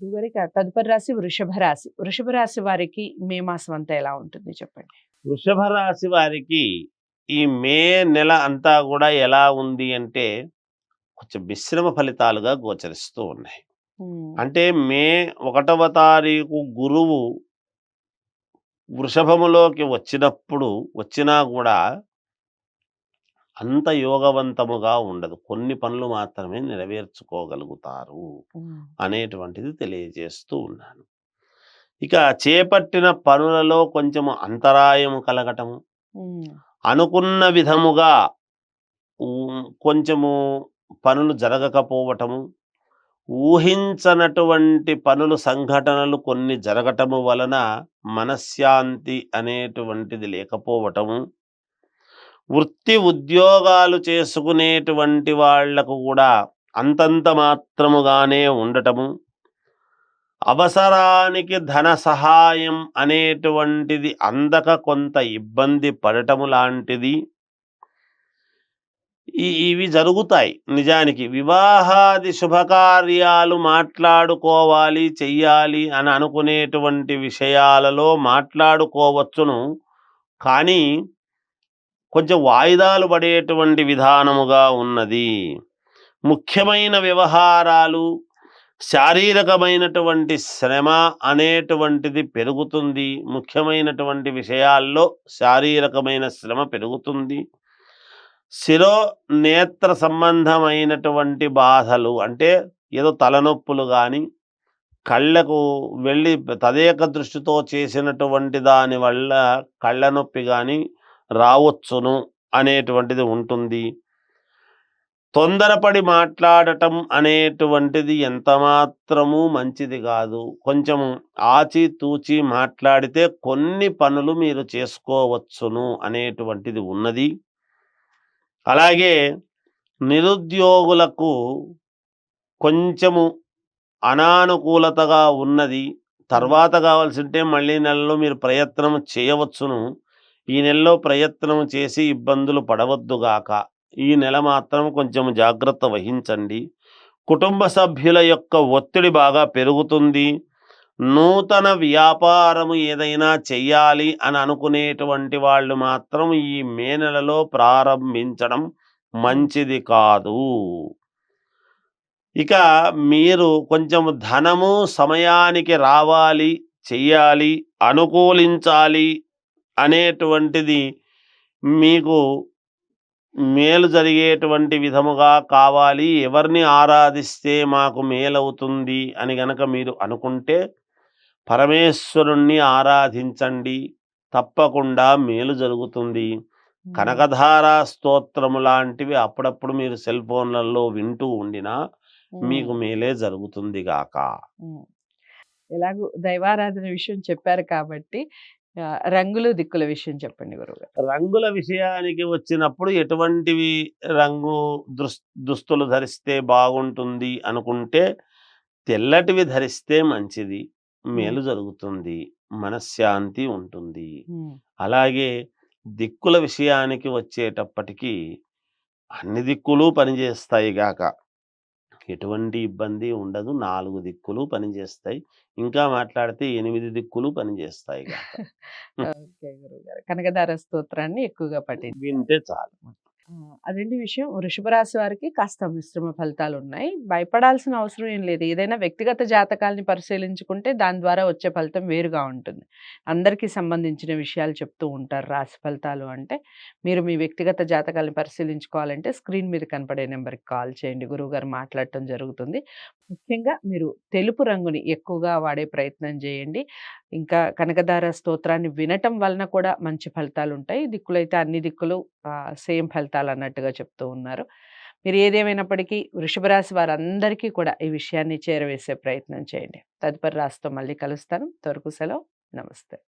గురుగారికి తదుపరి రాశి వృషభ రాశి. వృషభ రాశి వారికి మే మాసం అంతా ఎలా ఉంటుంది చెప్పండి? వృషభ రాశి వారికి ఈ మే నెల అంతా కూడా ఎలా ఉంది అంటే కొంచెం మిశ్రమ ఫలితాలుగా గోచరిస్తూ ఉన్నాయి. హ్మ్. అంటే మే 1వ తారీఖు గురువు వృషభములోకి వచ్చినా కూడా అంత యోగవంతముగా ఉండదు. కొన్ని పనులు మాత్రమే నెరవేర్చుకోగలుగుతారు హ్మ్. అనేటువంటిది తెలియజేస్తూ ఉన్నాను. ఇక చేపట్టిన పనులలో కొంచెము అంతరాయము కలగటము, హ్మ్. అనుకున్న విధముగా కొంచెము పనులు జరగకపోవటము, ఊహించనటువంటి పనులు సంఘటనలు కొన్ని జరగటము వలన మనశ్శాంతి అనేటువంటిది లేకపోవటము, వృత్తి ఉద్యోగాలు చేసుకునేటువంటి వాళ్లకు కూడా అంతంత మాత్రముగానే ఉండటము, అవసరానికి ధన సహాయం అనేటువంటిది అందక కొంత ఇబ్బంది పడటము లాంటిది ఇవి జరుగుతాయి. నిజానికి వివాహాది శుభకార్యాలు మాట్లాడుకోవాలి, చెయ్యాలి అని అనుకునేటువంటి విషయాలలో మాట్లాడుకోవచ్చును. కానీ కొంచెం వాయిదాలు పడేటువంటి విధానముగా ఉన్నది. ముఖ్యమైన వ్యవహారాలు, శారీరకమైనటువంటి శ్రమ అనేటువంటిది పెరుగుతుంది. ముఖ్యమైనటువంటి విషయాల్లో శారీరకమైన శ్రమ పెరుగుతుంది. శిరో నేత్ర సంబంధమైనటువంటి బాధలు అంటే ఏదో తలనొప్పులు కానీ, కళ్ళకు వెళ్ళి తదేక దృష్టితో చేసినటువంటి దాని వల్ల కళ్ళ నొప్పి కానీ రావచ్చును అనేటువంటిది ఉంటుంది. తొందరపడి మాట్లాడటం అనేటువంటిది ఎంతమాత్రము మంచిది కాదు. కొంచెం ఆచితూచి మాట్లాడితే కొన్ని పనులు మీరు చేసుకోవచ్చును అనేటువంటిది ఉన్నది. అలాగే నిరుద్యోగులకు కొంచెము అనానుకూలతగా ఉన్నది. తర్వాత కావాల్సింటే మళ్ళీ నెలలో మీరు ప్రయత్నం చేయవచ్చును. ఈ నెలలో ప్రయత్నం చేసి ఇబ్బందులు పడవద్దుగాక. ఈ నెల మాత్రం కొంచెం జాగ్రత్త వహించండి. కుటుంబ సభ్యుల యొక్క ఒత్తిడి బాగా పెరుగుతుంది. నూతన వ్యాపారము ఏదైనా చెయ్యాలి అని అనుకునేటువంటి వాళ్ళు మాత్రం ఈ మే నెలలో ప్రారంభించడం మంచిది కాదు. ఇక మీరు కొంచెం ధనము సమయానికి రావాలి, చెయ్యాలి, అనుకూలించాలి అనేటువంటిది మీకు మేలు జరిగేటువంటి విధముగా కావాలి. ఎవరిని ఆరాధిస్తే మాకు మేలవుతుంది అని గనక మీరు అనుకుంటే పరమేశ్వరుణ్ణి ఆరాధించండి. తప్పకుండా మేలు జరుగుతుంది. కనకధార స్తోత్రము లాంటివి అప్పుడప్పుడు మీరు సెల్ ఫోన్లలో వింటూ ఉండినా మీకు మేలే జరుగుతుంది గాక. ఎలాగూ దైవారాధన విషయం చెప్పారు కాబట్టి రంగులు దిక్కుల విషయం చెప్పండి గురువుగారు. రంగుల విషయానికి వచ్చినప్పుడు ఎటువంటివి రంగు దుస్తులు ధరిస్తే బాగుంటుంది అనుకుంటే తెల్లటివి ధరిస్తే మంచిది. మేలు జరుగుతుంది, మనశ్శాంతి ఉంటుంది. అలాగే దిక్కుల విషయానికి వచ్చేటప్పటికి అన్ని దిక్కులు పనిచేస్తాయి గాక, ఎటువంటి ఇబ్బంది ఉండదు. 4 దిక్కులు పనిచేస్తాయి. ఇంకా మాట్లాడితే 8 దిక్కులు పనిచేస్తాయి గాక. ఓకే గురువుగారు. కనకధార స్తోత్రాన్ని ఎక్కువగా వింటే చాలు. అదేంటి విషయం, వృషభ రాశి వారికి కాస్త మిశ్రమ ఫలితాలు ఉన్నాయి. భయపడాల్సిన అవసరం ఏం లేదు. ఏదైనా వ్యక్తిగత జాతకాల్ని పరిశీలించుకుంటే దాని ద్వారా వచ్చే ఫలితం వేరుగా ఉంటుంది. అందరికీ సంబంధించిన విషయాలు చెప్తూ ఉంటారు రాశి ఫలితాలు అంటే. మీరు మీ వ్యక్తిగత జాతకాలను పరిశీలించుకోవాలంటే స్క్రీన్ మీద కనపడే నెంబర్కి కాల్ చేయండి. గురువుగారు మాట్లాడటం జరుగుతుంది. ముఖ్యంగా మీరు తెలుపు రంగుని ఎక్కువగా వాడే ప్రయత్నం చేయండి. ఇంకా కనకధార స్తోత్రాన్ని వినటం వలన కూడా మంచి ఫలితాలు ఉంటాయి. దిక్కులైతే అన్ని దిక్కులు సేమ్ ఫలితాలు అన్నట్టుగా చెప్తూ ఉన్నారు. మీరు ఏదేమైనప్పటికీ వృషభ రాశి వారందరికీ కూడా ఈ విషయాన్ని చేరవేసే ప్రయత్నం చేయండి. తదుపరి రాశితో మళ్ళీ కలుస్తాను. అంతవరకు సెలవు. నమస్తే.